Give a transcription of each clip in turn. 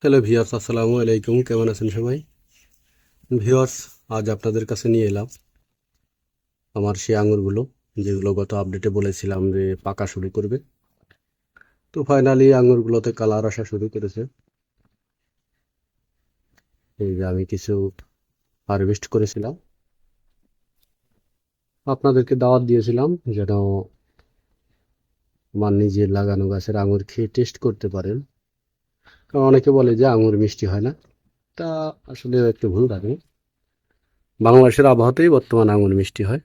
Hello viewers, আসসালামু আলাইকুম। কেমন আছেন সবাই? ভিউয়ার্স, আজ আপনাদের কাছে নিয়ে এলাম আমার সেই আঙুরগুলো, যেগুলো গত আপডেটে বলেছিলাম যে পাকা শুরু করবে। তো ফাইনালি আঙুরগুলোতে কালার আসা শুরু করেছে। এই যে আমি কিছু হারভেস্ট করেছিলাম, আপনাদেরকে দাওয়াত দিয়েছিলাম যেন আমার নিজের লাগানো গাছের আঙুর খেয়ে টেস্ট করতে পারেন। কারণ অনেকে বলে যে আঙুর মিষ্টি হয় না, তা আসলে একটু ভুল থাকে। বাংলাদেশের আবহাওয়াতেই বর্তমান আঙুর মিষ্টি হয়।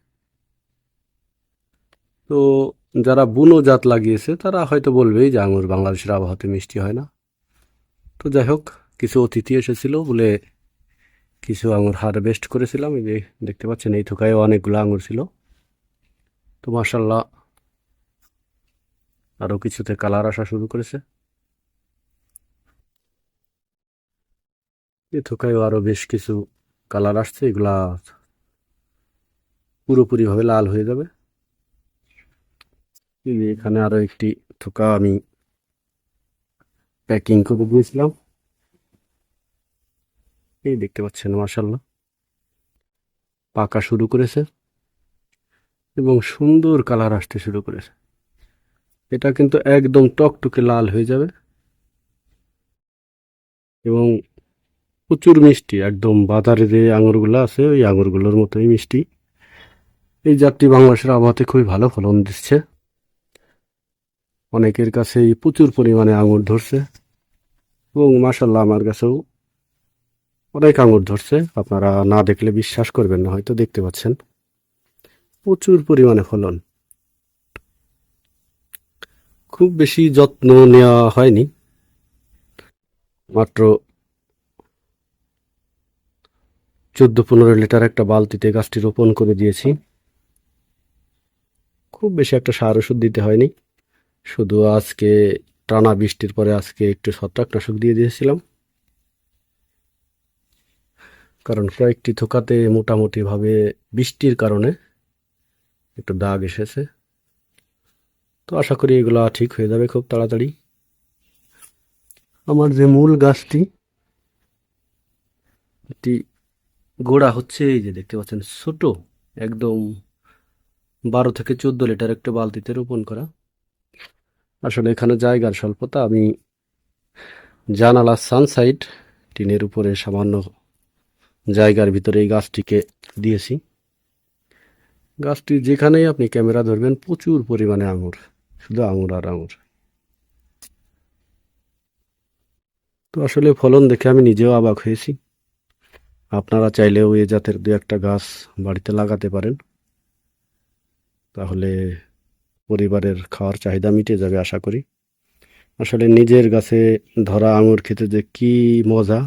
তো যারা বুনো জাত লাগিয়েছে তারা হয়তো বলবেই যে আঙুর বাংলাদেশের আবহাওয়াতে মিষ্টি হয় না। তো যাই হোক, কিছু অতিথি এসেছিল বলে কিছু আঙুর হারভেস্ট করেছিলাম। এই যে দেখতে পাচ্ছেন, এই থোকায় অনেকগুলো আঙুর ছিল। তো মাশাল্লাহ, আরও কিছুতে কালার আসা শুরু করেছে। এই থোকায়ও আরও বেশ কিছু কালার আসছে, এগুলা পুরোপুরিভাবে লাল হয়ে যাবে। এই যে এখানে আরও একটি থোকা আমি প্যাকিং করে দিয়েছিলাম। এই দেখতে পাচ্ছেন মাশাল্লাহ, পাকা শুরু করেছে এবং সুন্দর কালার আসতে শুরু করেছে। এটা কিন্তু একদম টকটকে লাল হয়ে যাবে এবং প্রচুর মিষ্টি। একদম বাজারে যে আঙুরগুলো আছে ওই আঙুরগুলোর মতোই মিষ্টি। এই জাতটি বাংলাদেশের আবহাওয়াতে খুবই ভালো ফলন দিচ্ছে। অনেকের কাছেই প্রচুর পরিমাণে আঙুর ধরছে এবং মাশাল্লাহ আমার কাছেও অনেক আঙুর ধরছে। আপনারা না দেখলে বিশ্বাস করবেন না, হয়তো দেখতে পাচ্ছেন প্রচুর পরিমাণে ফলন। খুব বেশি যত্ন নেওয়া হয়নি, মাত্র 14-15 লিটার একটা বালতিতে গাছটি রোপণ করে দিয়েছি। খুব বেশি একটা সার ওষুধ দিতে হয়নি, শুধু আজকে টানা বৃষ্টির পরে আজকে একটু ছত্রাকনাশক দিয়ে দিয়েছিলাম। কারণ কয়েকটি থোকাতে মোটামুটিভাবে বৃষ্টির কারণে একটু দাগ এসেছে। তো আশা করি এগুলা ঠিক হয়ে যাবে খুব তাড়াতাড়ি। আমার যে মূল গাছটি, একটি গোড়া হচ্ছে এই যে দেখতে পাচ্ছেন, ছোট একদম 12 থেকে 14 লিটার একটা বালতিতে রোপণ করা। আসলে এখানে জায়গার স্বল্পতা, আমি জানালা সানসাইড টিনের উপরে সামান্য জায়গার ভিতরে এই গাছটিকে দিয়েছি। গাছটি যেখানেই আপনি ক্যামেরা ধরবেন প্রচুর পরিমাণে আঙুর, শুধু আঙুর আর আঙুর। তো আসলে ফলন দেখে আমি নিজেও অবাক হয়েছি। আপনারা চাইলেও এই জাতের দু একটা গাছ বাড়িতে লাগাতে পারেন, তাহলে পরিবারের খাওয়ার চাহিদা মিটে যাবে আশা করি। আসলে নিজের গাছে ধরা আঙুর খেতে যে কি মজা,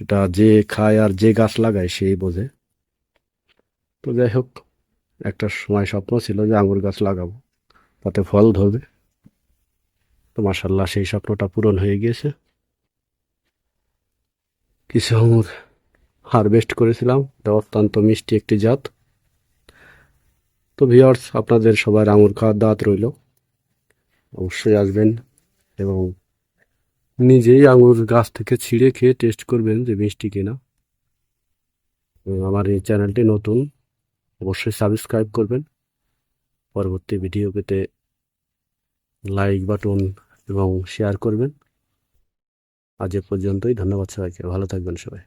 এটা যে খায় আর যে গাছ লাগায় সেই বোঝে। তো যাই হোক, একটা সময় স্বপ্ন ছিল যে আঙুর গাছ লাগাবো, তাতে ফল ধরবে। তো মাশাল্লাহ, সেই স্বপ্নটা পূরণ হয়ে গিয়েছে। কিছু আঙুর হারভেস্ট করেছিলাম, এটা অত্যন্ত মিষ্টি একটি জাত। তো ভিউয়ার্স, আপনাদের সবার আঙুর খাওয়ার দাওয়াত রইল। অবশ্যই আসবেন এবং নিজেই আঙুর গাছ থেকে ছিঁড়ে খেয়ে টেস্ট করবেন যে মিষ্টি কিনা। এবং আমার এই চ্যানেলটি নতুন, অবশ্যই সাবস্ক্রাইব করবেন। পরবর্তী ভিডিও পেতে লাইক বাটন এবং শেয়ার করবেন। আজ এ পর্যন্তই, ধন্যবাদ সবাইকে, ভালো থাকবেন সবাই।